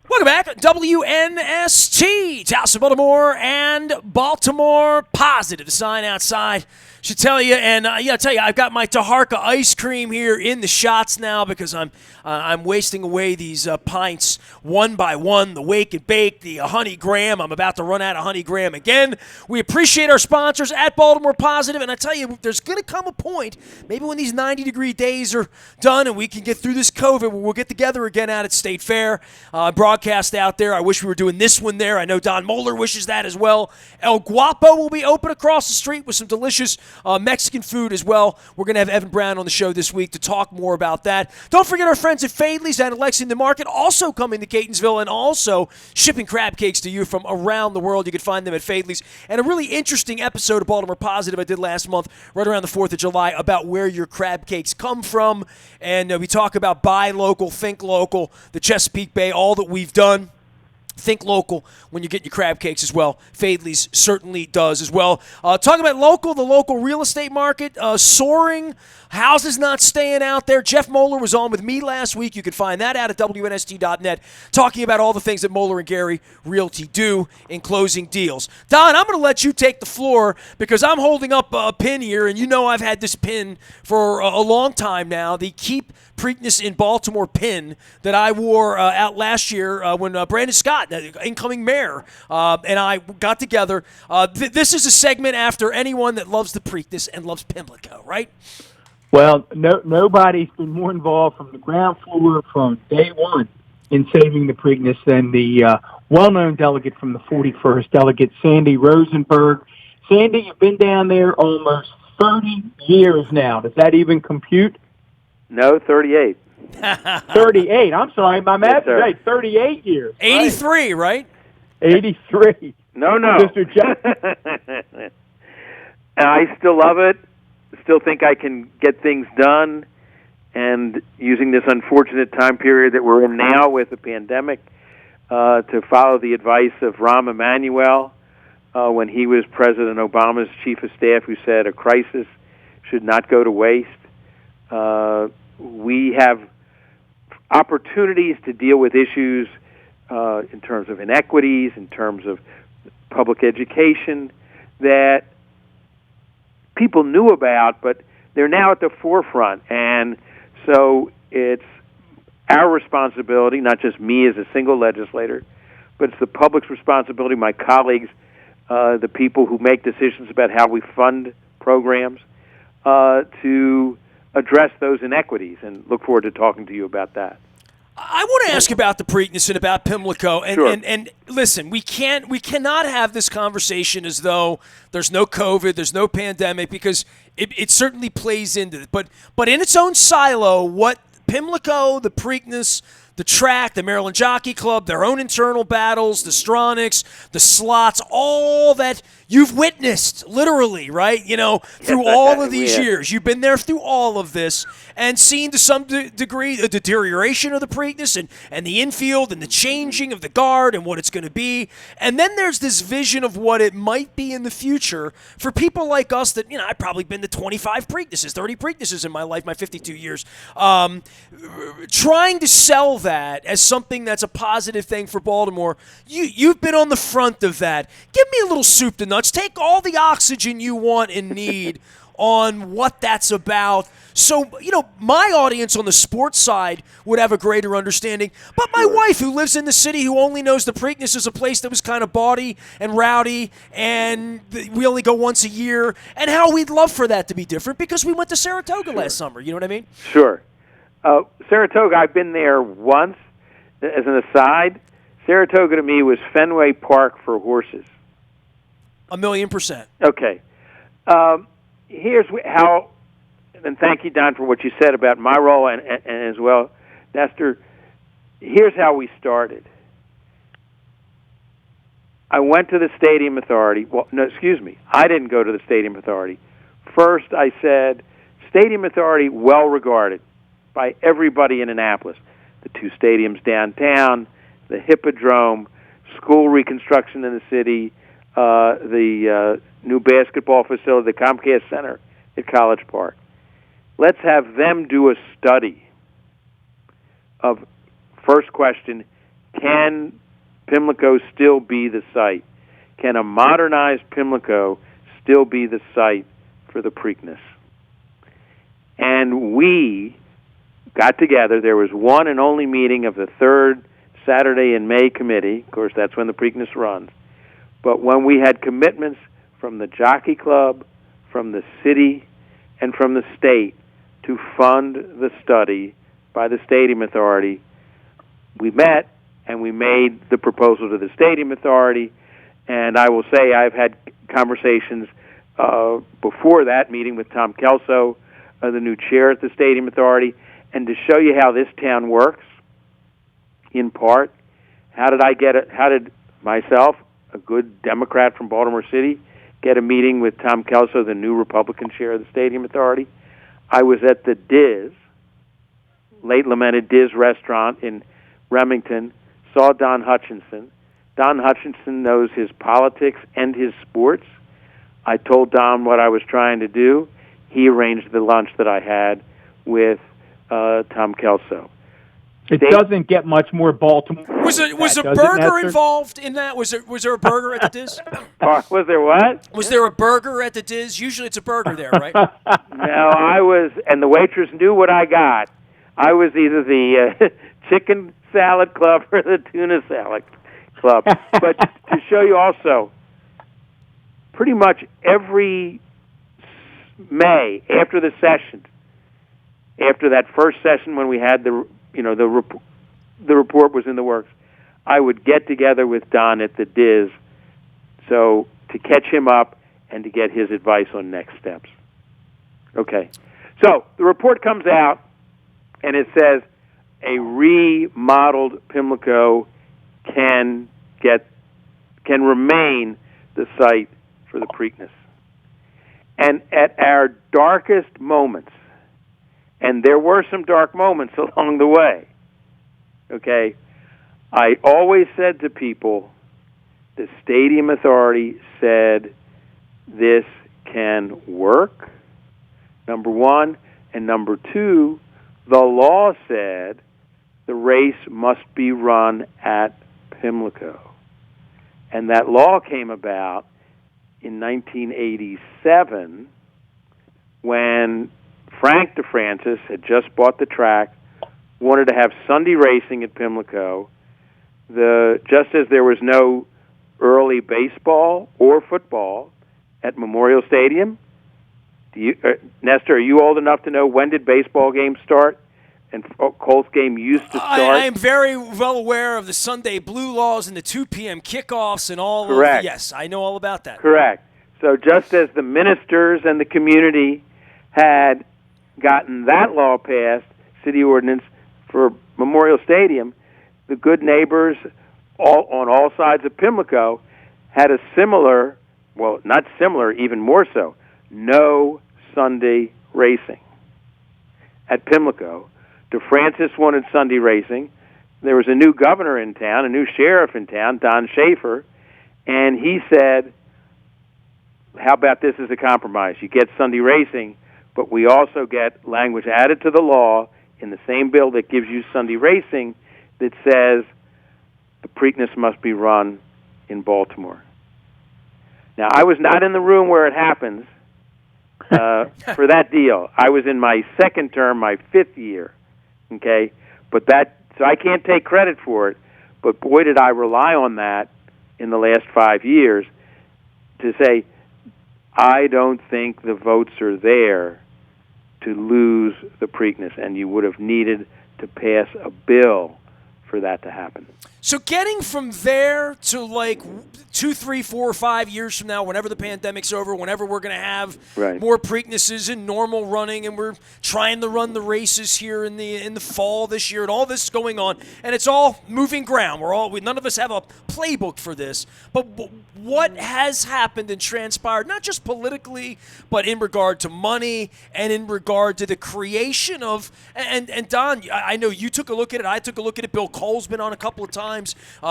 Welcome back. WNST, Towson, Baltimore, and Baltimore Positive. The sign outside should tell you. And I'll tell you, I've got my Taharka ice cream here in the shots now because I'm wasting away these pints one by one. The Wake and Bake, the Honey Graham. I'm about to run out of Honey Graham again. We appreciate our sponsors at Baltimore Positive. And I tell you, there's going to come a point, maybe when these 90-degree days are done and we can get through this COVID, we'll get together again out at State Fair. Broadcast out there. I wish we were doing this one there. I know Don Moeller wishes that as well. El Guapo will be open across the street with some delicious Mexican food as well. We're going to have Evan Brown on the show this week to talk more about that. Don't forget our friends at Fadley's and at Lexington Market also coming to Catonsville and also shipping crab cakes to you from around the world. You can find them at Fadley's. And a really interesting episode of Baltimore Positive I did last month, right around the 4th of July, about where your crab cakes come from. And we talk about buy local, think local, the Chesapeake Bay, all that we've done. Think local when you get your crab cakes as well. Fadley's certainly does as well. Talking about local, the local real estate market, soaring. Houses not staying out there. Jeff Moeller was on with me last week. You can find that out at WNST.net, talking about all the things that Moeller and Gary Realty do in closing deals. Don, I'm going to let you take the floor because I'm holding up a pin here, and you know I've had this pin for a long time now, the Keep Preakness in Baltimore pin that I wore out last year when Brandon Scott, incoming mayor, and I got together. This is a segment after anyone that loves the Preakness and loves Pimlico, right? Well, nobody's been more involved from the ground floor from day one in saving the Preakness than the well-known delegate from the 41st, Delegate Sandy Rosenberg. Sandy, you've been down there almost 30 years now. Does that even compute? No, 38. 38. I'm sorry, my math is right. 38 years. 83, right? 83. No. Mr. Jeff. I still love it. Still think I can get things done. And using this unfortunate time period that we're in now with the pandemic, to follow the advice of Rahm Emanuel when he was President Obama's chief of staff, who said a crisis should not go to waste. We have opportunities to deal with issues in terms of inequities, in terms of public education, that people knew about, but they're now at the forefront. And so it's our responsibility, not just me as a single legislator, but it's the public's responsibility, my colleagues, the people who make decisions about how we fund programs, to address those inequities, and look forward to talking to you about that. I want to ask about the Preakness and about Pimlico, and, Sure. and listen, we cannot have this conversation as though there's no COVID, there's no pandemic, because it certainly plays into it. But in its own silo, what Pimlico, the Preakness, the track, the Maryland Jockey Club, their own internal battles, the Stronachs, the slots, all that you've witnessed, literally, right? You know, through all of these years. You've been there through all of this and seen to some degree the deterioration of the Preakness and the infield and the changing of the guard and what it's going to be. And then there's this vision of what it might be in the future for people like us that, you know, I've probably been to 25 Preaknesses, 30 Preaknesses in my life, my 52 years, trying to sell that as something that's a positive thing for Baltimore. You've been on the front of that. Give me a little soup to nuts. Take all the oxygen you want and need on what that's about. So, you know, my audience on the sports side would have a greater understanding. But my wife, who lives in the city, who only knows the Preakness as a place that was kind of bawdy and rowdy, and we only go once a year, and how we'd love for that to be different because we went to Saratoga last summer. You know what I mean? Sure. Saratoga, I've been there once. As an aside, Saratoga to me was Fenway Park for horses. 1,000,000%. Okay. Here's how, and thank you, Don, for what you said about my role and as well, Nestor. Here's how we started. I went to the Stadium Authority. Well, no, excuse me. I didn't go to the Stadium Authority. First, I said, Stadium Authority, well regarded by everybody in Annapolis. The two stadiums downtown, the Hippodrome, school reconstruction in the city, the new basketball facility, the Comcast Center at College Park. Let's have them do a study of, first question, can Pimlico still be the site? Can a modernized Pimlico still be the site for the Preakness? And we got together. There was one and only meeting of the third Saturday in May committee. Of course, that's when the Preakness runs. But when we had commitments from the Jockey Club, from the city, and from the state to fund the study by the Stadium Authority, we met and we made the proposal to the Stadium Authority. And I will say I've had conversations before that meeting with Tom Kelso, the new chair at the Stadium Authority, and to show you how this town works, in part, how did myself, a good Democrat from Baltimore City, get a meeting with Tom Kelso, the new Republican chair of the Stadium Authority? I was at the Diz, late lamented Diz restaurant in Remington, saw Don Hutchinson. Don Hutchinson knows his politics and his sports. I told Don what I was trying to do. He arranged the lunch that I had with Tom Kelso. It doesn't get much more Baltimore. Was a burger involved in that? Was there a burger at the Diz? Was there what? Was there a burger at the Diz? Usually it's a burger there, right? No, I was, and the waitress knew what I got. I was either the chicken salad club or the tuna salad club. But to show you also, pretty much every May after the session, after that first session when we had the report was in the works, I would get together with Don at the Diz so to catch him up and to get his advice on next steps. Okay. So the report comes out and it says a remodeled Pimlico can remain the site for the Preakness. And at our darkest moments, and there were some dark moments along the way, okay, I always said to people, the Stadium Authority said this can work, number one, and number two, the law said the race must be run at Pimlico. And that law came about in 1987 when Frank DeFrancis had just bought the track, wanted to have Sunday racing at Pimlico. Just as there was no early baseball or football at Memorial Stadium. Nestor, are you old enough to know when did baseball games start? And Colts game used to start? I am very well aware of the Sunday Blue laws and the 2 p.m. kickoffs and all. Correct. Yes, I know all about that. Correct. So just as the ministers and the community had gotten that law passed, city ordinance, for Memorial Stadium, the good neighbors on all sides of Pimlico had a similar, well, not similar, even more so, no Sunday racing at Pimlico. DeFrancis wanted Sunday racing. There was a new governor in town, a new sheriff in town, Don Schaefer, and he said, how about this as a compromise? You get Sunday racing, but we also get language added to the law in the same bill that gives you Sunday racing that says the Preakness must be run in Baltimore. Now, I was not in the room where it happens for that deal. I was in my second term, my fifth year, okay? So I can't take credit for it, but boy, did I rely on that in the last 5 years to say, I don't think the votes are there to lose the Preakness, and you would have needed to pass a bill for that to happen. So getting from there to like 2, 3, 4, or 5 years from now, whenever the pandemic's over, whenever we're going to have more Preaknesses and normal running, and we're trying to run the races here in the fall this year, and all this going on, and it's all moving ground. None of us have a playbook for this. But what has happened and transpired, not just politically, but in regard to money and in regard to the creation of and Don, I know you took a look at it. I took a look at it. Bill Cole's been on a couple of times.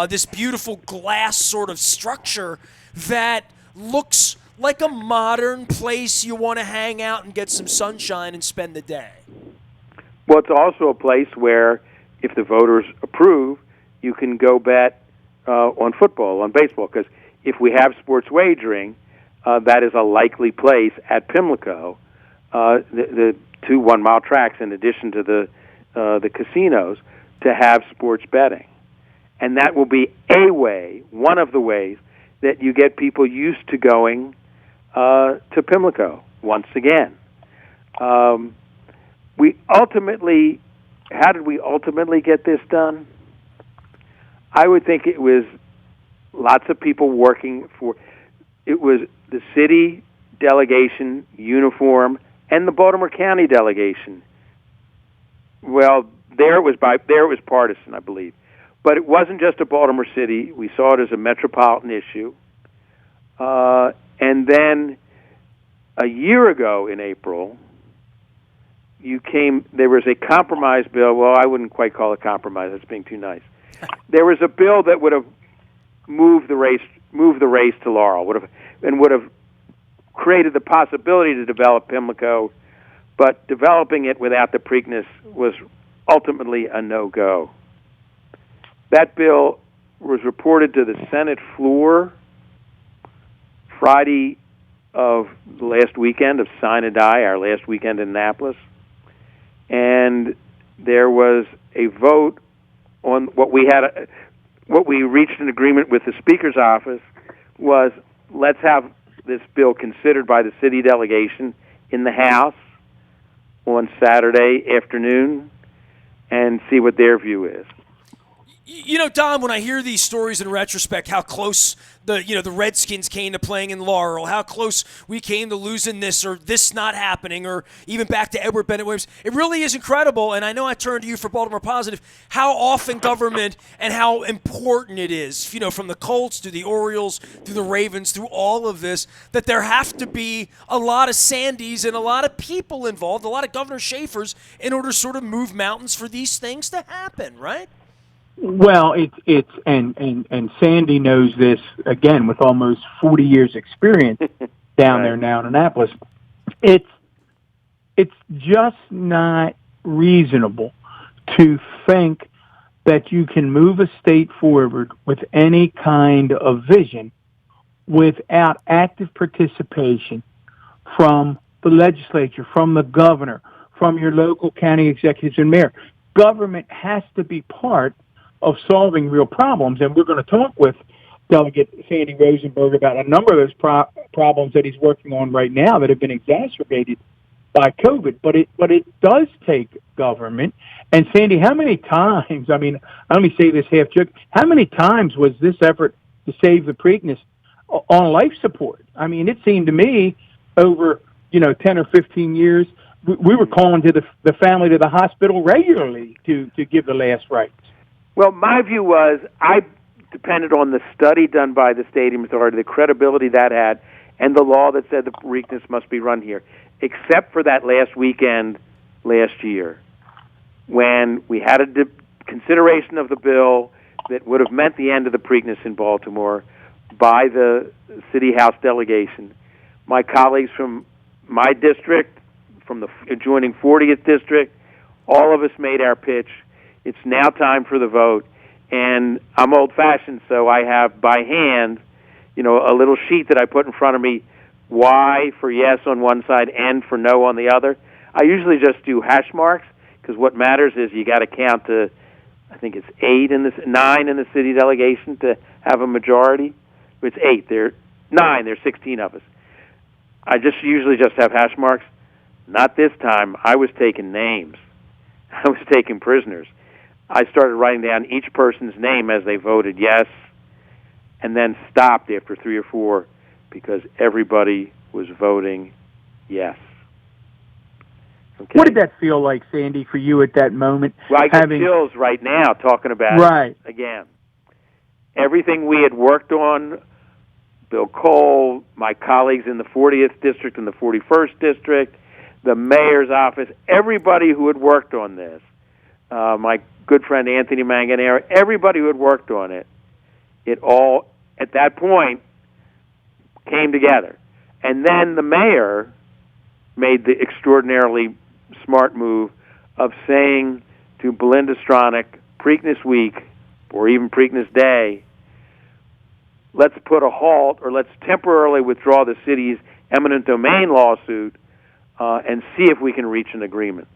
This beautiful glass sort of structure that looks like a modern place you want to hang out and get some sunshine and spend the day. Well, it's also a place where, if the voters approve, you can go bet on football, on baseball, because if we have sports wagering, that is a likely place at Pimlico, the 2 one-mile tracks in addition to the casinos, to have sports betting. And that will be a way, one of the ways, that you get people used to going to Pimlico once again. How did we ultimately get this done? I would think it was lots of people working for, it was the city delegation, uniform, and the Baltimore County delegation. Well, there it was partisan, I believe. But it wasn't just a Baltimore City. We saw it as a metropolitan issue. And then a year ago in April, there was a compromise bill. Well, I wouldn't quite call it compromise. That's being too nice. There was a bill that would have moved the race to Laurel, would have created the possibility to develop Pimlico, but developing it without the Preakness was ultimately a no-go. That bill was reported to the Senate floor Friday of the last weekend of Sine Die, our last weekend in Annapolis, and there was a vote on what we reached an agreement with the Speaker's office was, let's have this bill considered by the city delegation in the House on Saturday afternoon and see what their view is. You know, Don, when I hear these stories in retrospect, how close the Redskins came to playing in Laurel, how close we came to losing this or this not happening, or even back to Edward Bennett Williams, it really is incredible. And I know I turn to you for Baltimore Positive, how often government and how important it is, from the Colts to the Orioles, to the Ravens, through all of this, that there have to be a lot of Sandys and a lot of people involved, a lot of Governor Schaefers, in order to sort of move mountains for these things to happen, right? Well, and Sandy knows this, again, with almost 40 years experience down right there now in Annapolis. It's just not reasonable to think that you can move a state forward with any kind of vision without active participation from the legislature, from the governor, from your local county executives and mayor. Government has to be part of solving real problems, and we're going to talk with Delegate Sandy Rosenberg about a number of those problems that he's working on right now that have been exacerbated by COVID. But it does take government. And Sandy, how many times? I mean, let me say this half joke. How many times was this effort to save the Preakness on life support? I mean, it seemed to me over 10 or 15 years, we were calling to the family to the hospital regularly to give the last rites. Well, my view was I depended on the study done by the Stadium Authority, the credibility that had, and the law that said the Preakness must be run here, except for that last weekend last year when we had a consideration of the bill that would have meant the end of the Preakness in Baltimore by the City House delegation. My colleagues from my district, from the adjoining 40th district, all of us made our pitch. It's now time for the vote, and I'm old-fashioned, so I have by hand, a little sheet that I put in front of me, Y for yes on one side, N for no on the other. I usually just do hash marks, because what matters is you got to count to, I think it's 9 in the city delegation to have a majority. It's 8. There's 9. There's 16 of us. I usually just have hash marks. Not this time. I was taking names. I was taking prisoners. I started writing down each person's name as they voted yes, and then stopped after 3 or 4 because everybody was voting yes. Okay. What did that feel like, Sandy, for you at that moment? Well, I get chills right now talking about it again. Everything we had worked on, Bill Cole, my colleagues in the 40th District and the 41st District, the mayor's office, everybody who had worked on this, my good friend Anthony Manganero, everybody who had worked on it, it all, at that point, came together. And then the mayor made the extraordinarily smart move of saying to Belinda Stronach, Preakness Week, or even Preakness Day, let's put a halt or let's temporarily withdraw the city's eminent domain lawsuit and see if we can reach an agreement.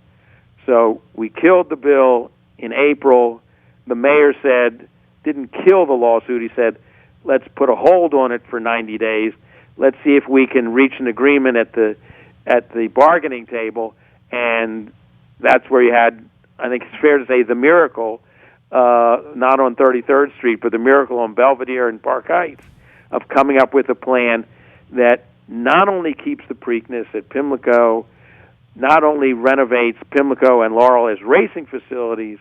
So we killed the bill in April. The mayor didn't kill the lawsuit. He said, let's put a hold on it for 90 days. Let's see if we can reach an agreement at the bargaining table. And that's where you had, I think it's fair to say, the miracle, not on 33rd Street, but the miracle on Belvedere and Park Heights, of coming up with a plan that not only keeps the Preakness at Pimlico, not only renovates Pimlico and Laurel as racing facilities,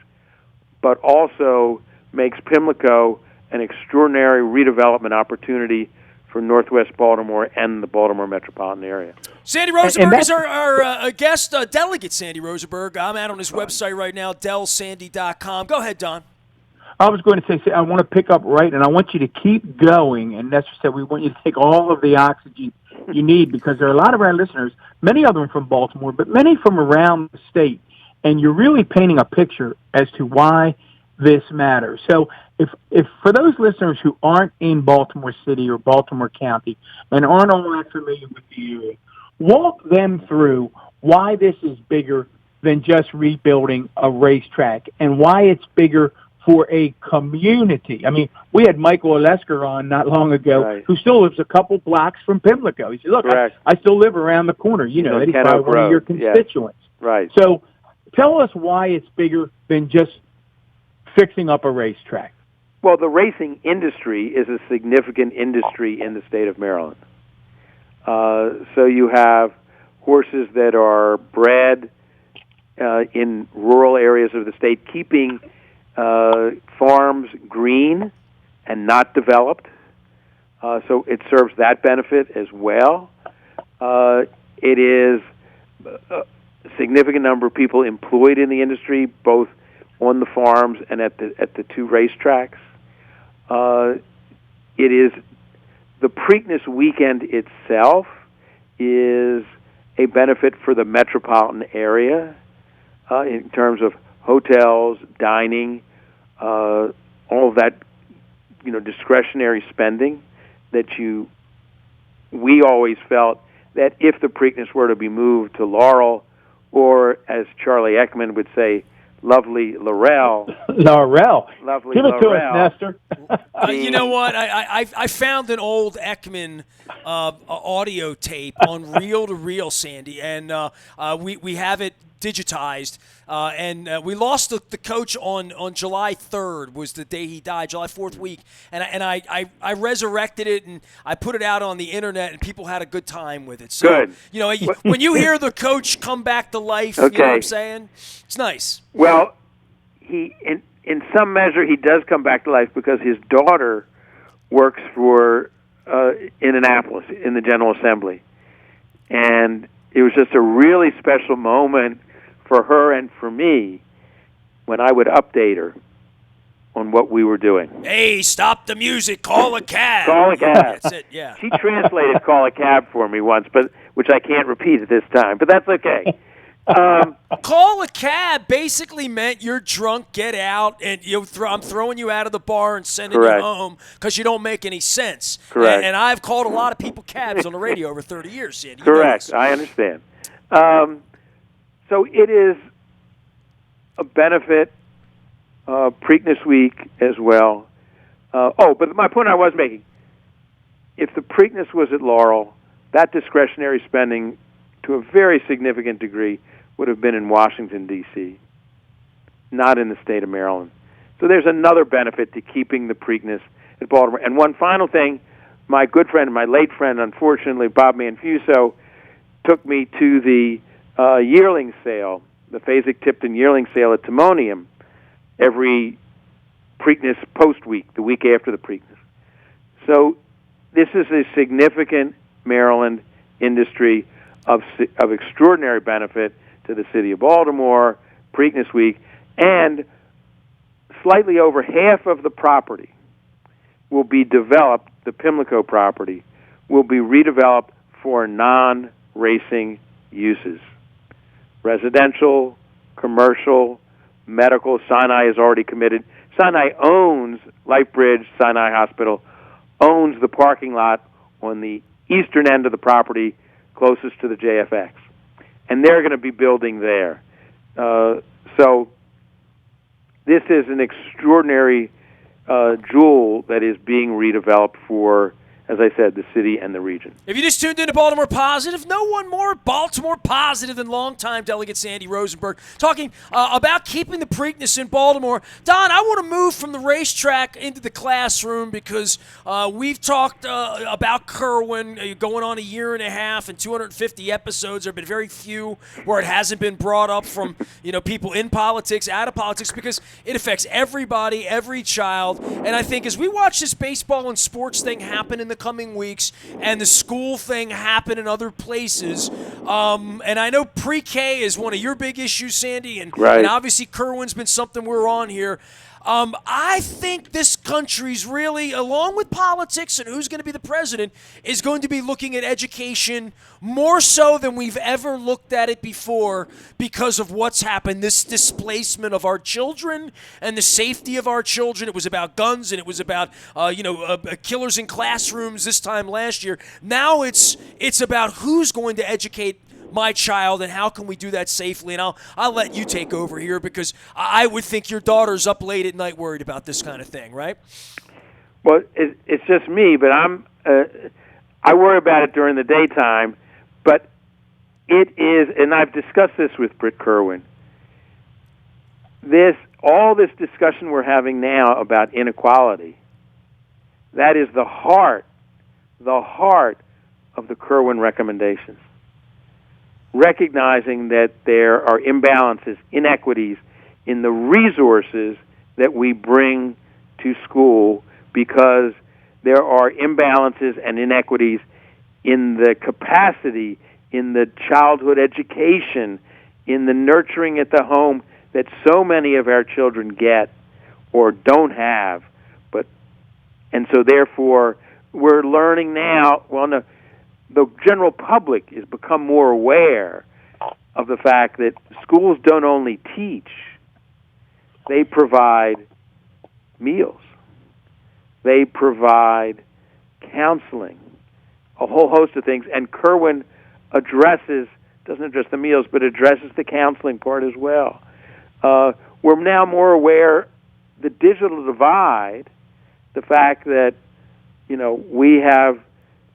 but also makes Pimlico an extraordinary redevelopment opportunity for Northwest Baltimore and the Baltimore metropolitan area. Sandy Rosenberg is our guest delegate, Sandy Rosenberg. I'm out on his website right now, delsandy.com. Go ahead, Don. I was going to say, I want to pick up right, and I want you to keep going, and that's just that we want you to take all of the oxygen you need, because there are a lot of our listeners, many of them from Baltimore, but many from around the state, and you're really painting a picture as to why this matters. So if for those listeners who aren't in Baltimore City or Baltimore County and aren't all that familiar with the area, walk them through why this is bigger than just rebuilding a racetrack and why it's bigger for a community. I mean, we had Michael Olesker on not long ago, right, who still lives a couple blocks from Pimlico. He said, look, I still live around the corner. You know, that he's probably one of your constituents. Yeah. Right. So tell us why it's bigger than just fixing up a racetrack. Well, the racing industry is a significant industry in the state of Maryland. So you have horses that are bred in rural areas of the state, keeping farms green and not developed. So it serves that benefit as well. It is a significant number of people employed in the industry, both on the farms and at the two racetracks. It is the Preakness weekend itself is a benefit for the metropolitan area in terms of hotels, dining, all of that, discretionary spending that we always felt that if the Preakness were to be moved to Laurel, or as Charlie Ekman would say, lovely Laurel. Lovely Give it Laurel. to us, Nestor. You know what? I found an old Ekman audio tape on reel-to-reel, Sandy, and we have it digitized, and we lost the coach on July 3rd was the day he died, July 4th week, and I resurrected it, and I put it out on the internet, and people had a good time with it. So, good. When you hear the coach come back to life, okay, you know what I'm saying? It's nice. Well, he in some measure he does come back to life because his daughter works for Indianapolis in the General Assembly, and it was just a really special moment for her and for me when I would update her on what we were doing. Hey, stop the music, call a cab. Call a cab. That's it, yeah. She translated call a cab for me once, but which I can't repeat at this time, but that's okay. Call a cab basically meant you're drunk, get out, and I'm throwing you out of the bar and sending Correct. you home because you don't make any sense. Correct. And I've called a lot of people cabs on the radio over 30 years, Sandy. Correct. I understand. So it is a benefit, Preakness week as well. But my point I was making, if the Preakness was at Laurel, that discretionary spending to a very significant degree would have been in Washington, D.C., not in the state of Maryland. So there's another benefit to keeping the Preakness at Baltimore. And one final thing, my good friend, my late friend, unfortunately, Bob Manfuso, took me to the yearling sale, the Fasig-Tipton yearling sale at Timonium every Preakness post-week, the week after the Preakness. So this is a significant Maryland industry of extraordinary benefit to the city of Baltimore, Preakness week, and slightly over half of the property will be developed, the Pimlico property, will be redeveloped for non-racing uses. Residential, commercial, medical. Sinai is already committed LifeBridge Sinai Hospital owns the parking lot on the eastern end of the property closest to the JFX. And they're going to be building there. So this is an extraordinary jewel that is being redeveloped for, as I said, the city and the region. If you just tuned in to Baltimore Positive, no one more Baltimore Positive than longtime Delegate Sandy Rosenberg, talking about keeping the Preakness in Baltimore. Don, I want to move from the racetrack into the classroom because we've talked about Kerwin going on a year and a half and 250 episodes. There have been very few where it hasn't been brought up from people in politics, out of politics, because it affects everybody, every child. And I think as we watch this baseball and sports thing happen in the coming weeks and the school thing happen in other places, and I know pre-K is one of your big issues, Sandy, and obviously Kerwin's been something we're on here. I think this country's really, along with politics and who's going to be the president, is going to be looking at education more so than we've ever looked at it before because of what's happened, this displacement of our children and the safety of our children. It was about guns and it was about, killers in classrooms this time last year. Now it's about who's going to educate my child and how can we do that safely. And I'll let you take over here because I would think your daughter's up late at night worried about this kind of thing, right? Well, it's just me, but I worry about it during the daytime. But it is, and I've discussed this with Britt Kerwin, all this discussion we're having now about inequality, that is the heart of the Kerwin recommendations. Recognizing that there are imbalances, inequities in the resources that we bring to school because there are imbalances and inequities in the capacity, in the childhood education, in the nurturing at the home that so many of our children get or don't have. And so therefore, we're learning now, the general public has become more aware of the fact that schools don't only teach, they provide meals. They provide counseling, a whole host of things. And Kerwin doesn't address the meals, but addresses the counseling part as well. We're now more aware the digital divide, the fact that, we have,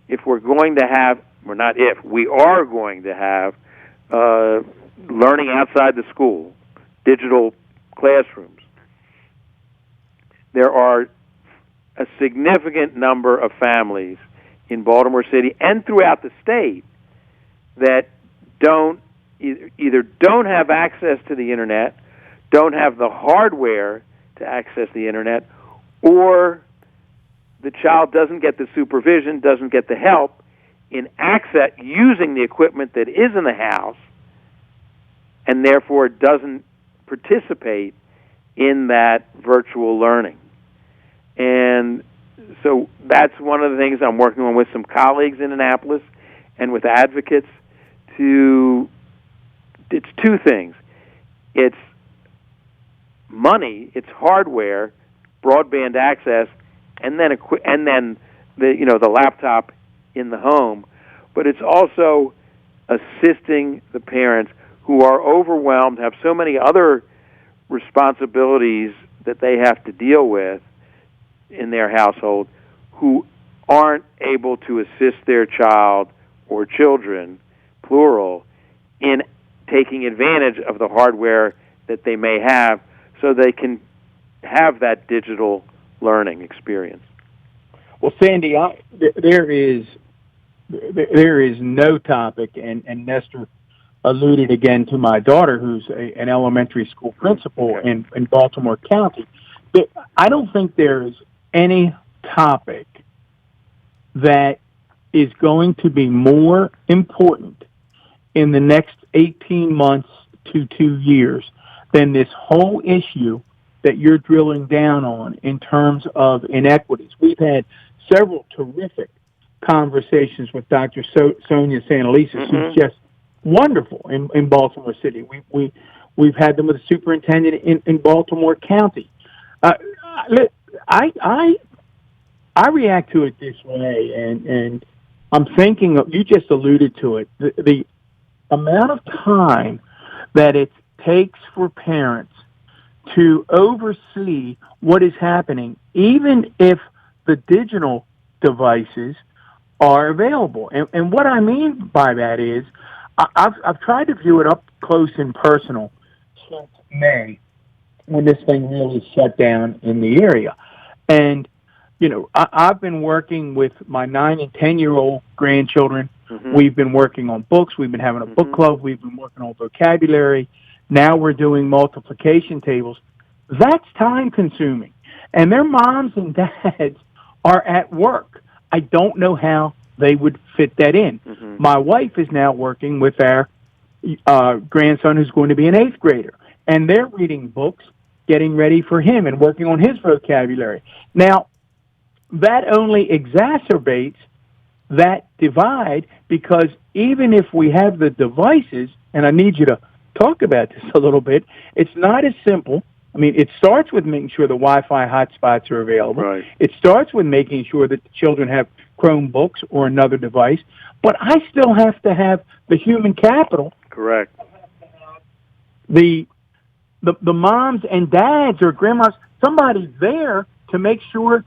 we are going to have learning outside the school, digital classrooms. There are a significant number of families in Baltimore City and throughout the state that either don't have access to the internet, don't have the hardware to access the internet, or the child doesn't get the supervision, doesn't get the help in using the equipment that is in the house, and therefore doesn't participate in that virtual learning. And so that's one of the things I'm working on with some colleagues in Annapolis and with advocates it's two things. It's money, it's hardware, broadband access, and then the laptop in the home, but it's also assisting the parents who are overwhelmed, have so many other responsibilities that they have to deal with in their household, who aren't able to assist their child or children, plural, in taking advantage of the hardware that they may have so they can have that digital learning experience. Well, Sandy, there is no topic, and Nestor alluded again to my daughter, who's an elementary school principal in Baltimore County. I don't think there's any topic that is going to be more important in the next 18 months to 2 years than this whole issue that you're drilling down on in terms of inequities. We've had several terrific conversations with Dr. Sonia Sanalisis, who's just wonderful in Baltimore City. We've had them with the superintendent in Baltimore County. I react to it this way, and I'm thinking of, you just alluded to it, the amount of time that it takes for parents to oversee what is happening, even if the digital devices are available. And what I mean by that is, I've tried to view it up close and personal since May, when this thing really shut down in the area. And, I've been working with my 9 and 10-year-old grandchildren. Mm-hmm. We've been working on books. We've been having a book club. We've been working on vocabulary. Now we're doing multiplication tables. That's time-consuming. And their moms and dads are at work. I don't know how they would fit that in. Mm-hmm. My wife is now working with our grandson who's going to be an 8th grader. And they're reading books, getting ready for him and working on his vocabulary. Now, that only exacerbates that divide, because even if we have the devices, and I need you to talk about this a little bit, it's not as simple. I mean, it starts with making sure the Wi-Fi hotspots are available. Right. It starts with making sure that the children have Chromebooks or another device. But I still have to have the human capital. Correct. The moms and dads or grandmas, somebody there to make sure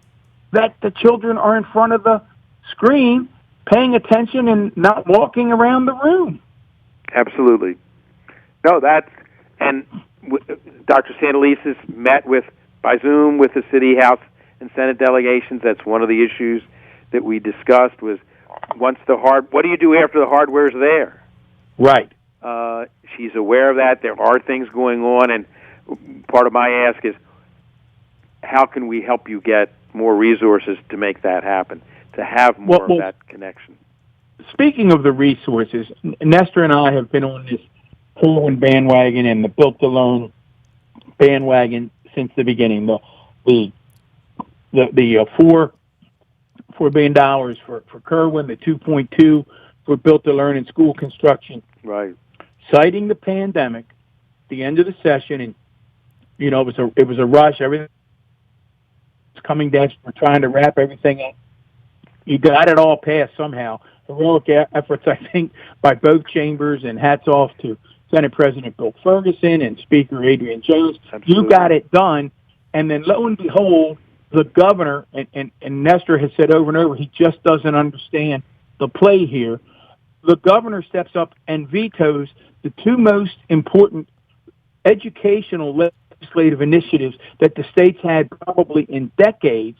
that the children are in front of the screen, paying attention and not walking around the room. Absolutely. No, and Dr. Santelises met by Zoom with the City, House, and Senate delegations. That's one of the issues that we discussed was, what do you do after the hardware's there? Right. She's aware of that. There are things going on, and part of my ask is, how can we help you get more resources to make that happen, to have more of that connection? Speaking of the resources, Nestor and I have been on this Kerwin bandwagon and the Built to Learn bandwagon since the beginning. The $4 billion for Kerwin, the 2.2 for Built to Learn in school construction. Right. Citing the pandemic, the end of the session, and it was a rush. Everything was coming down. We're trying to wrap everything up. You got it all passed somehow. Heroic efforts, I think, by both chambers, and hats off to Senate President Bill Ferguson and Speaker Adrian Jones. Absolutely. You got it done, and then lo and behold, the governor, and Nestor has said over and over, he just doesn't understand the play here. The governor steps up and vetoes the two most important educational legislative initiatives that the state's had probably in decades.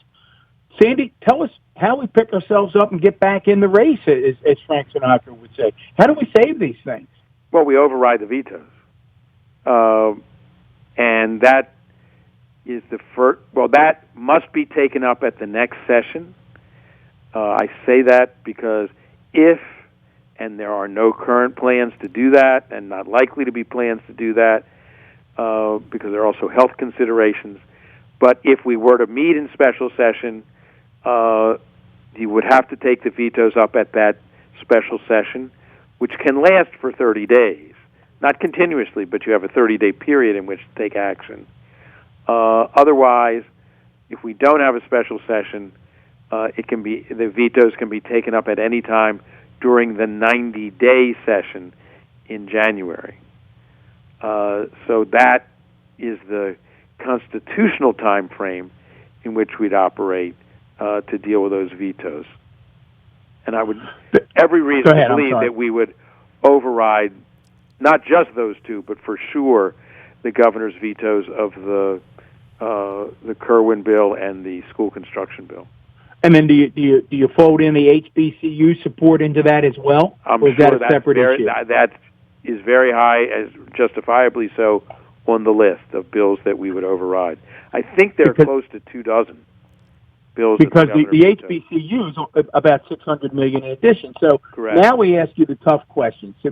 Sandy, tell us how we pick ourselves up and get back in the race, as Frank Sinatra would say. How do we save these things? Well, we override the vetoes. And that is the first. Well, that must be taken up at the next session. I say that because and there are no current plans to do that, and not likely to be plans to do that, because there are also health considerations. But if we were to meet in special session, you would have to take the vetoes up at that special session, which can last for 30 days. Not continuously, but you have a 30-day period in which to take action. Otherwise, if we don't have a special session, the vetoes can be taken up at any time during the 90-day session in January. So that is the constitutional time frame in which we'd operate to deal with those vetoes. And I would every reason to believe that we would override not just those two, but for sure the governor's vetoes of the Kerwin bill and the school construction bill. And then do you fold in the HBCU support into that as well? I'm or is sure that a separate issue? That is very high, as justifiably so, on the list of bills that we would override. I think they're close to 24 bills. Because the HBCU is about $600 million in addition. So correct. Now we ask you the tough questions. So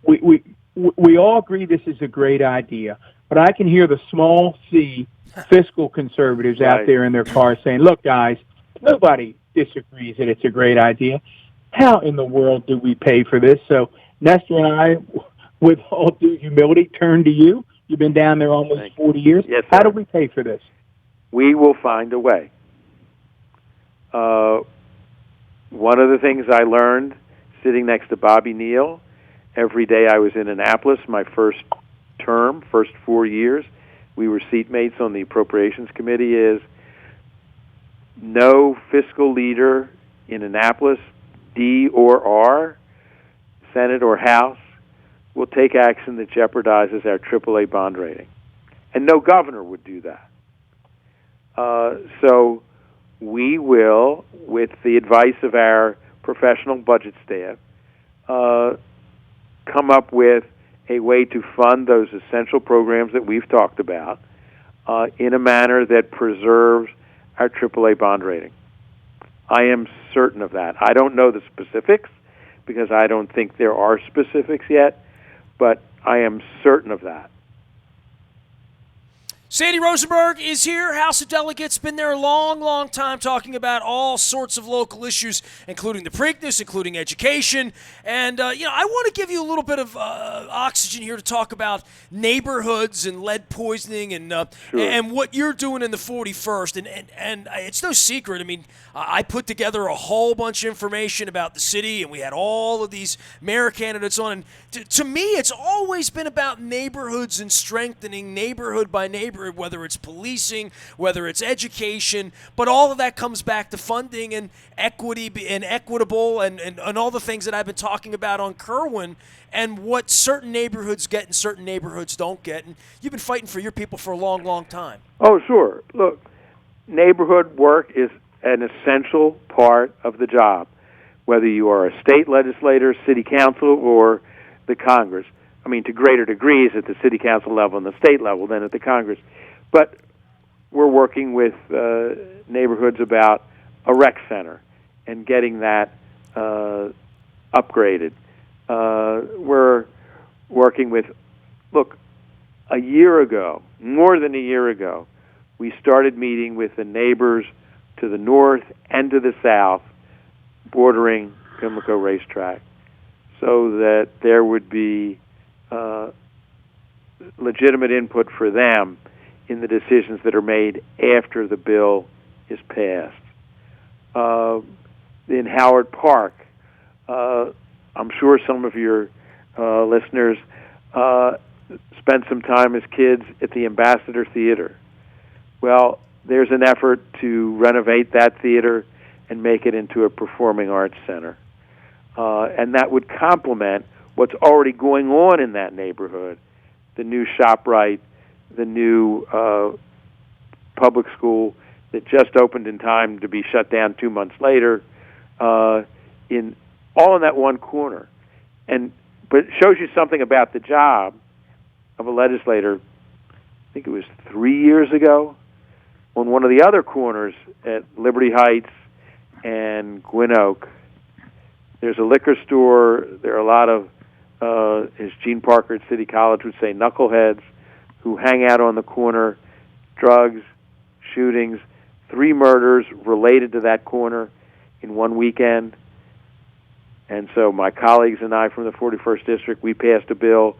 we all agree this is a great idea, but I can hear the small C fiscal conservatives right. out there in their cars saying, "Look, guys, nobody disagrees that it's a great idea. How in the world do we pay for this?" So Nestor and I, with all due humility, turn to you. You've been down there almost 40 years. Yes, sir. How do we pay for this? we will find a way. One of the things I learned sitting next to Bobby Neal every day I was in Annapolis, my first 4 years, we were seatmates on the Appropriations Committee, is no fiscal leader in Annapolis, D or R, Senate or House, will take action that jeopardizes our AAA bond rating. And no governor would do that. So we will, with the advice of our professional budget staff, come up with a way to fund those essential programs that we've talked about in a manner that preserves our AAA bond rating. I am certain of that. I don't know the specifics because I don't think there are specifics yet, but I am certain of that. Sandy Rosenberg is here, House of Delegates, been there a long, long time talking about all sorts of local issues, including the Preakness, including education. And, I want to give you a little bit of oxygen here to talk about neighborhoods and lead poisoning and Sure. and what you're doing in the 41st. And it's no secret. I mean, I put together a whole bunch of information about the city, and we had all of these mayor candidates on. And to me, it's always been about neighborhoods and strengthening neighborhood by neighborhood, whether it's policing, whether it's education, but all of that comes back to funding and equity and equitable and all the things that I've been talking about on Kerwin and what certain neighborhoods get and certain neighborhoods don't get. And you've been fighting for your people for a long, long time. Oh, sure. Look, neighborhood work is an essential part of the job, whether you are a state legislator, city council, or the Congress. I mean, to greater degrees at the city council level and the state level than at the Congress. But we're working with neighborhoods about a rec center and getting that upgraded. We're working with, look, a year ago, more than a year ago, we started meeting with the neighbors to the north and to the south bordering Pimlico Racetrack so that there would be legitimate input for them in the decisions that are made after the bill is passed. In Howard Park, I'm sure some of your listeners spent some time as kids at the Ambassador Theater. Well, there's an effort to renovate that theater and make it into a performing arts center. And that would complement what's already going on in that neighborhood, the new ShopRite, the new public school that just opened in time to be shut down 2 months later, all in that one corner. But it shows you something about the job of a legislator. I think it was 3 years ago, on one of the other corners at Liberty Heights and Gwynn Oak. There's a liquor store. There are a lot of, as Gene Parker at City College would say, knuckleheads who hang out on the corner, drugs, shootings, 3 murders related to that corner in one weekend. And so my colleagues and I from the 41st District, we passed a bill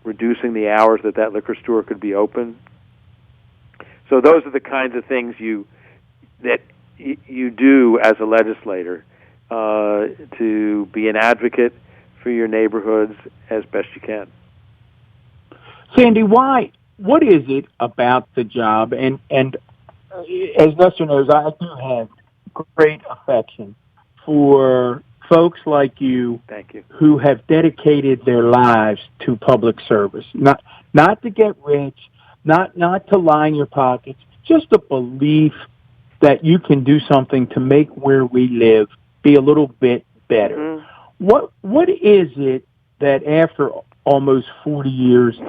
reducing the hours that liquor store could be open. So those are the kinds of things you do as a legislator to be an advocate for your neighborhoods as best you can. Sandy, what is it about the job? And as Nestor knows, I do have great affection for folks like you, Thank you, who have dedicated their lives to public service. Not to get rich, not to line your pockets, just a belief that you can do something to make where we live be a little bit better. Mm-hmm. What is it that after almost 40 years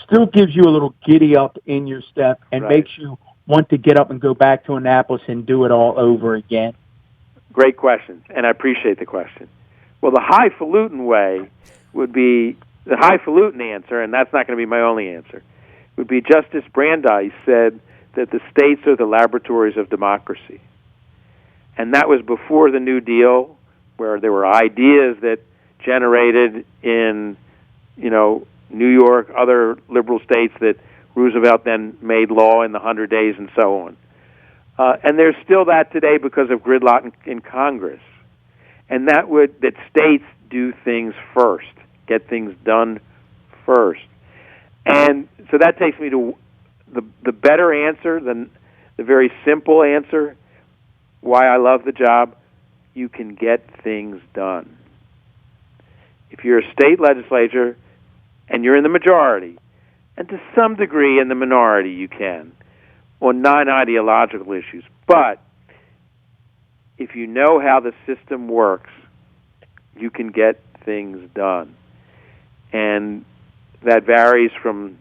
still gives you a little giddy up in your step and Right. makes you want to get up and go back to Annapolis and do it all over again? Great question, and I appreciate the question. Well, the highfalutin way would be, the highfalutin answer, and that's not going to be my only answer, would be Justice Brandeis said that the states are the laboratories of democracy. And that was before the New Deal, where there were ideas that generated in, New York, other liberal states that Roosevelt then made law in the 100 days and so on. And there's still that today because of gridlock in Congress. And that states do things first, get things done first. And so that takes me to the better answer, the very simple answer, why I love the job. You can get things done. If you're a state legislature and you're in the majority, and to some degree in the minority you can, on non-ideological issues. But if you know how the system works, you can get things done. And that varies from,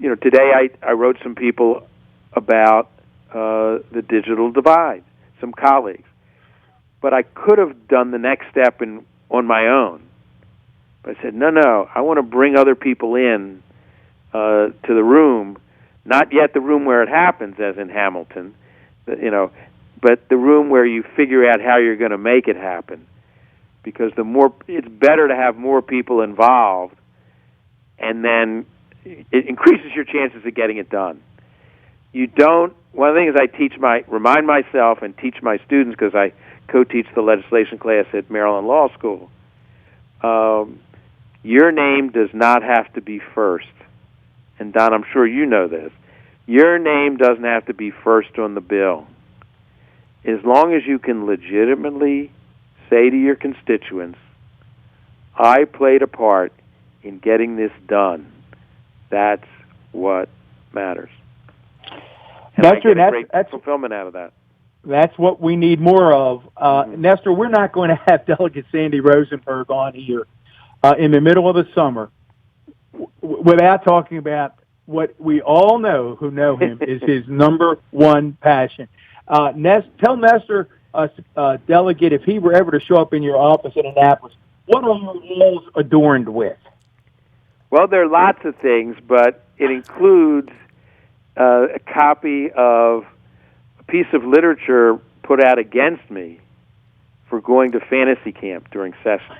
today I wrote some people about the digital divide, some colleagues. But I could have done the next step on my own. But I said, no, I want to bring other people in to the room, not yet the room where it happens, as in Hamilton, but the room where you figure out how you're going to make it happen. Because it's better to have more people involved, and then it increases your chances of getting it done. One of the things I remind myself and teach my students, because I co-teach the legislation class at Maryland Law School, your name does not have to be first. And Don, I'm sure you know this. Your name doesn't have to be first on the bill. As long as you can legitimately say to your constituents, I played a part in getting this done. That's what matters. And I get a great fulfillment out of that. That's what we need more of. Nestor, we're not going to have Delegate Sandy Rosenberg on here in the middle of the summer without talking about what we all know who know him is his number one passion. Tell Nestor, Delegate, if he were ever to show up in your office in Annapolis, what are your walls adorned with? Well, there are lots of things, but it includes a copy of a piece of literature put out against me for going to fantasy camp during session.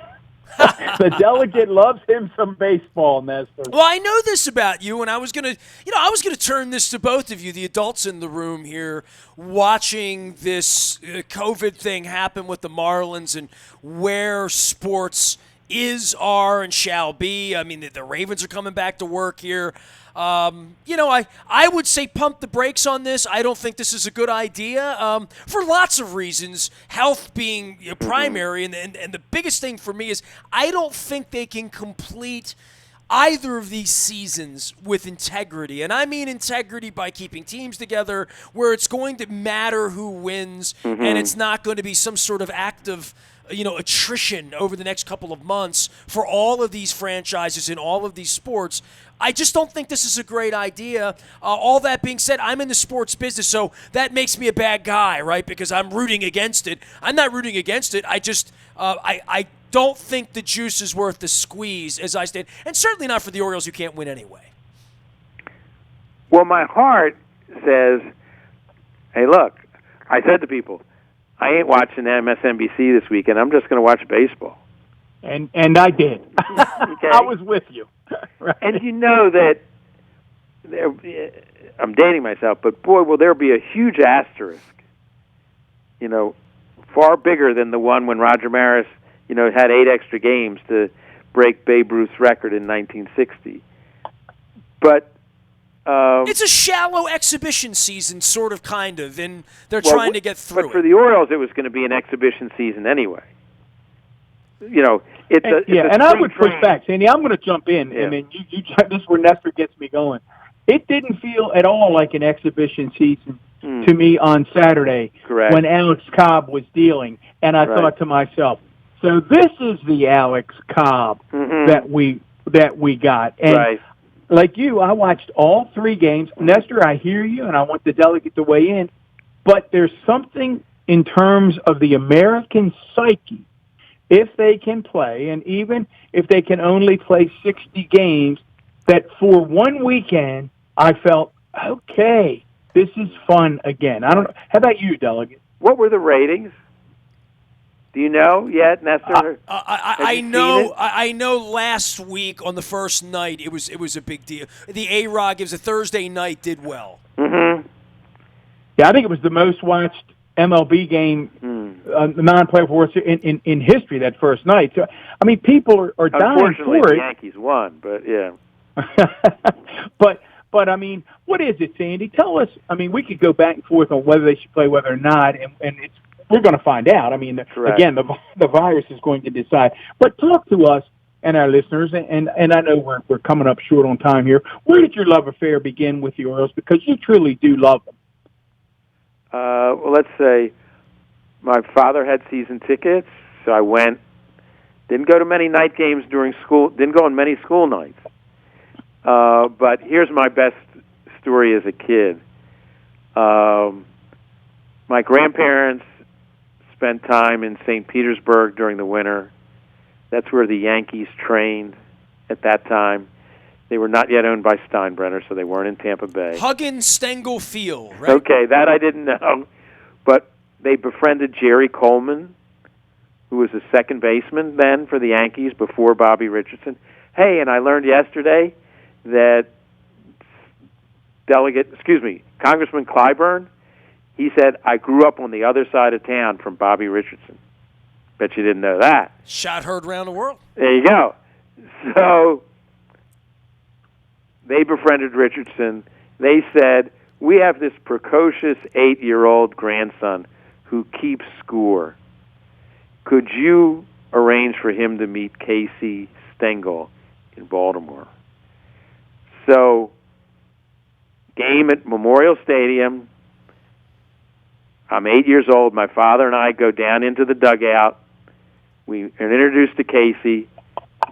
The delegate loves him some baseball, Nestor. Well, I know this about you, and I was gonna turn this to both of you, the adults in the room here, watching this COVID thing happen with the Marlins and where sports are, and shall be. I mean, the Ravens are coming back to work here. I would say pump the brakes on this. I don't think this is a good idea for lots of reasons, health being primary. And the biggest thing for me is I don't think they can complete either of these seasons with integrity. And I mean integrity by keeping teams together where it's going to matter who wins, and it's not going to be some sort of act of attrition over the next couple of months for all of these franchises in all of these sports. I just don't think this is a great idea. All that being said, I'm in the sports business, so that makes me a bad guy, right? Because I'm rooting against it. I'm not rooting against it. I just I don't think the juice is worth the squeeze as I stand, and certainly not for the Orioles, who can't win anyway. Well, my heart says, hey, look, I said to people, I ain't watching MSNBC this weekend. I'm just going to watch baseball. And I did. Okay. I was with you. Right. And you know that I'm dating myself, but boy, will there be a huge asterisk, far bigger than the one when Roger Maris, had 8 extra games to break Babe Ruth's record in 1960. But it's a shallow exhibition season, sort of, kind of, and they're trying to get through it. But for the Orioles, it was going to be an exhibition season anyway. And I would push back, Sandy. I'm going to jump in, and then you this is where Nestor gets me going. It didn't feel at all like an exhibition season to me on Saturday. Correct. When Alex Cobb was dealing, and I thought to myself, so this is the Alex Cobb that we got. And like you, I watched all 3 games. Nestor, I hear you, and I want the delegate to weigh in, but there's something in terms of the American psyche, if they can play, and even if they can only play 60 games, that for one weekend, I felt, okay, this is fun again. I don't know. How about you, Delegate? What were the ratings? Do you know yet, Nestor? I know. I know. Last week on the first night, it was a big deal. The A-Rod gives a Thursday night did well. Mm-hmm. Yeah, I think it was the most watched MLB game, non-playoff World Series in history that first night. So, I mean, people are dying Unfortunately, for the it. Yankees won, but yeah. But I mean, what is it, Sandy? Tell us. I mean, we could go back and forth on whether they should play, whether or not, and we're going to find out. I mean, Correct. again, the virus is going to decide. But talk to us and our listeners, and I know we're coming up short on time here. Where did your love affair begin with the Orioles? Because you truly do love them. Well, let's say my father had season tickets, so I went. Didn't go to many night games during school. Didn't go on many school nights. But here's my best story as a kid. My grandparents spent time in St. Petersburg during the winter. That's where the Yankees trained at that time. They were not yet owned by Steinbrenner, so they weren't in Tampa Bay. Huggins Stengel Field, right? Okay, that I didn't know. But they befriended Jerry Coleman, who was a second baseman then for the Yankees before Bobby Richardson. Hey, and I learned yesterday that Congressman Clyburn, he said, I grew up on the other side of town from Bobby Richardson. Bet you didn't know that. Shot heard around the world. There you go. So they befriended Richardson. They said, we have this precocious 8-year-old grandson who keeps score. Could you arrange for him to meet Casey Stengel in Baltimore? So, game at Memorial Stadium. I'm 8 years old. My father and I go down into the dugout. We are introduced to Casey.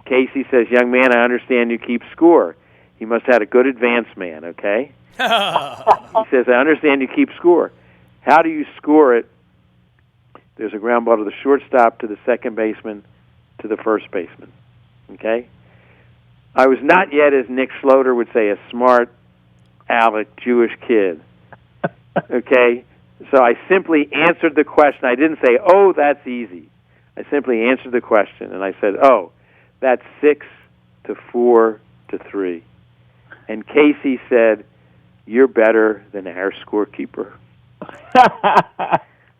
Casey says, young man, I understand you keep score. He must have had a good advance man, okay? He says, I understand you keep score. How do you score it? There's a ground ball to the shortstop, to the second baseman, to the first baseman, okay? I was not yet, as Nick Schloter would say, a smart, aleck Jewish kid, okay? So I simply answered the question. I didn't say, oh, that's easy. I simply answered the question, and I said, oh, that's 6-4-3. And Casey said, you're better than our scorekeeper.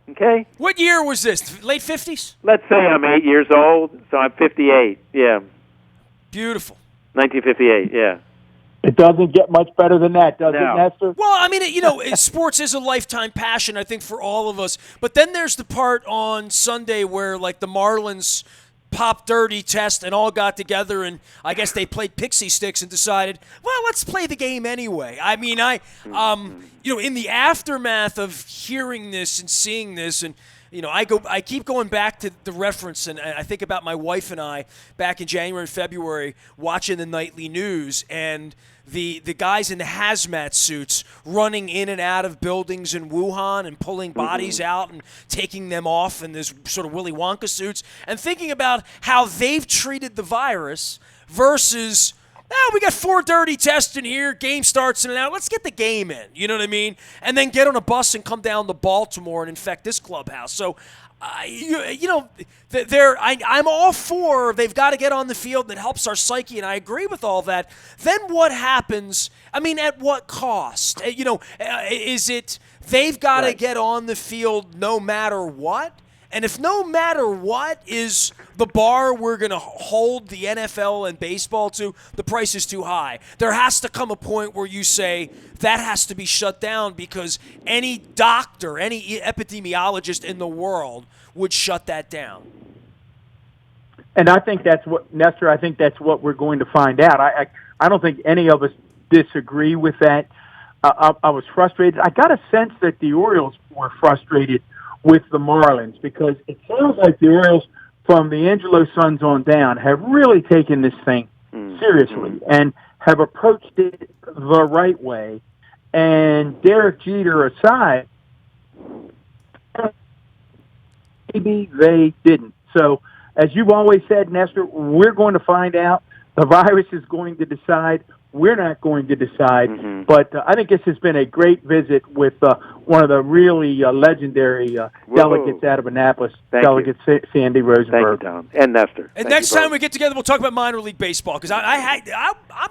Okay? What year was this? Late 50s? Let's say I'm 8 years old, so I'm 58. Yeah. Beautiful. 1958, yeah. It doesn't get much better than that, does it, Nestor? Well, I mean, sports is a lifetime passion, I think, for all of us. But then there's the part on Sunday where, like, the Marlins pop dirty test and all got together, and I guess they played pixie sticks and decided, well, let's play the game anyway. I mean, in the aftermath of hearing this and seeing this, and I keep going back to the reference, and I think about my wife and I back in January and February watching the nightly news, and the guys in the hazmat suits running in and out of buildings in Wuhan and pulling bodies out and taking them off in this sort of Willy Wonka suits, and thinking about how they've treated the virus versus, we got 4 dirty tests in here, game starts in and out, let's get the game in, you know what I mean? And then get on a bus and come down to Baltimore and infect this clubhouse. So, I'm all for they've got to get on the field and it helps our psyche, and I agree with all that. Then what happens? I mean, at what cost? Is it they've got to get on the field no matter what? And if no matter what is the bar we're going to hold the NFL and baseball to, the price is too high. There has to come a point where you say that has to be shut down, because any doctor, any epidemiologist in the world would shut that down. And I think that's what, Nestor, I think that's what we're going to find out. I don't think any of us disagree with that. I was frustrated. I got a sense that the Orioles were frustrated with the Marlins, because it sounds like the Orioles, from the Angelo Sons on down, have really taken this thing seriously and have approached it the right way. And Derek Jeter aside, maybe they didn't. So, as you've always said, Nestor, we're going to find out. The virus is going to decide we're not going to decide. Mm-hmm. But I think this has been a great visit with one of the really legendary delegates out of Annapolis, Delegate Sandy Rosenberg. Thank you, Tom. And Nestor. And next time we get together, we'll talk about minor league baseball, because I'm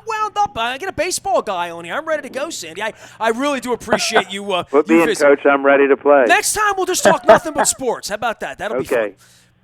wound up. I get a baseball guy on here. I'm ready to go, Sandy. I really do appreciate you. Put me in, Coach. I'm ready to play. Next time, we'll just talk nothing but sports. How about that? That'll be fun.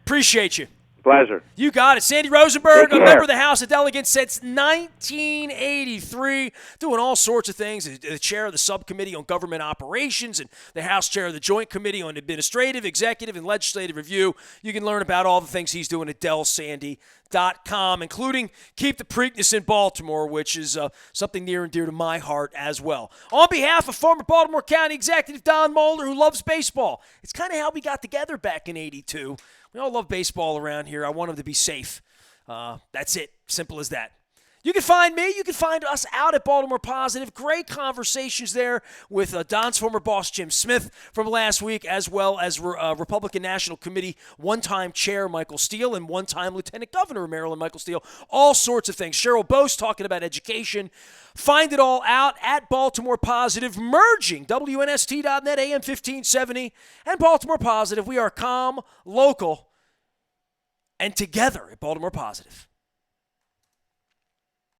Appreciate you. Pleasure. You got it. Sandy Rosenberg, a member of the House of Delegates since 1983, doing all sorts of things. The chair of the subcommittee on government operations and the House chair of the Joint Committee on Administrative, Executive, and Legislative Review. You can learn about all the things he's doing at dellsandy.com, including Keep the Preakness in Baltimore, which is something near and dear to my heart as well. On behalf of former Baltimore County Executive Don Mulder, who loves baseball, it's kind of how we got together back in '82. We all love baseball around here. I want them to be safe. That's it. Simple as that. You can find me. You can find us out at Baltimore Positive. Great conversations there with Don's former boss, Jim Smith, from last week, as well as Republican National Committee one-time chair Michael Steele and one-time Lieutenant Governor of Maryland, Michael Steele. All sorts of things. Cheryl Bose talking about education. Find it all out at Baltimore Positive, merging WNST.net, AM 1570, and Baltimore Positive. We are calm, local, and together at Baltimore Positive.